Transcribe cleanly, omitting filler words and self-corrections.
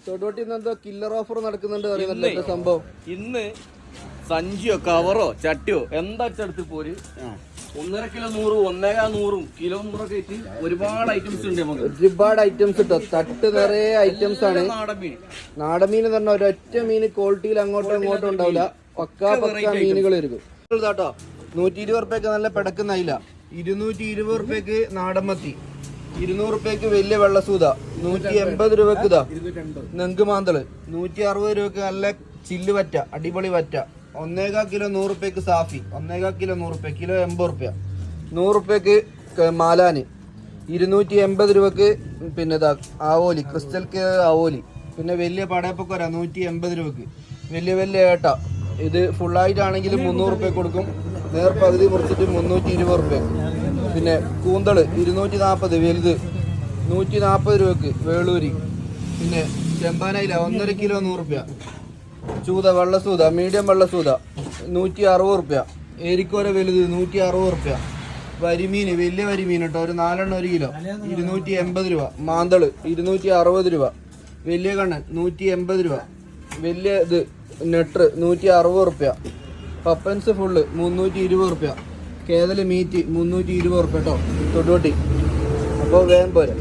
തൊടുവട്ടി എന്തോ killer offer നടക്കുന്നുണ്ട് അറിയുന്നല്ലോ സംഭവം. ഇന്ന് സഞ്ചിയോ കവറോ ചട്ടിയോ എന്താ എടുത്ത് പോര് 1.5 കിലോ 100 1.100 കിലോ 100 ആയിട്ട് ഒരുപാട് ഐറ്റംസ് ഉണ്ട് നമുക്ക്. ഒരുപാട് ഐറ്റംസ് ഇട്ടോ, തട്ട് നിറയെ ഐറ്റംസ് ആണ്. നാടൻ മീൻ പറഞ്ഞ ഒരൊറ്റ മീൻ ക്വാളിറ്റിയിൽ അങ്ങോട്ടും ഇങ്ങോട്ടും ഉണ്ടാവില്ല. പക്കാ മീനുകൾ വരും കേട്ടോ. 120 റുപ്യക്ക് നല്ല പിടക്കുന്ന അയില, 220 റുപ്യക്ക് നാടൻ മത്തി, 200 റുപ്യക്ക് വലിയ വെള്ളസൂത, 180 രൂപക്ക് ഇതാ നെങ്ക് മാന്തള്, 160 രൂപക്ക് നല്ല ചില്ല് വറ്റ, അടിപൊളി വറ്റ, 1.25 കിലോ 100 റുപ്യക്ക് സാഫി, 1.25 കിലോ 100 റുപ്യ, കിലോ 80 റുപ്യ, 100 റുപ്യക്ക് മാലാന്, 280 രൂപക്ക് പിന്നെ ഇതാ ആവോലി, ക്രിസ്റ്റൽ ആവോലി, പിന്നെ വലിയ പടയപ്പൊക്കൊര 180 രൂപക്ക്, വലിയ വലിയ ഏട്ട. ഇത് ഫുള്ളായിട്ടാണെങ്കിൽ 300 റുപ്യ കൊടുക്കും, നേർപകുതി മുറിച്ചിട്ട് 320 റുപ്യ. പിന്നെ കൂന്തള് 240 വലുത്, 140 രൂപക്ക് വേളൂരി. പിന്നെ ചെമ്പാനയില 1.5 കിലോ 100 റുപ്യ. ചൂത വെള്ളസൂത മീഡിയം വെള്ളസൂത 160 റുപ്യ. ഏരിക്കോര വലുത് 160 റുപ്യ. വരിമീൻ വലിയ വരിമീൻ കേട്ടോ, ഒരു 4 എണ്ണം 1 കിലോ 280 രൂപ. മാന്തള് 260 രൂപ. വലിയ കണ്ണൻ 180 രൂപ. വലിയ ഇത് നെട്ടർ 160 റുപ്യ. പപ്പൻസ് ഫുള്ള് 320 റുപ്യ. കേതല് മീറ്റ് 320 റുപ്യ കേട്ടോ തൊടുവട്ടി. അപ്പോൾ വേഗം പോരെ.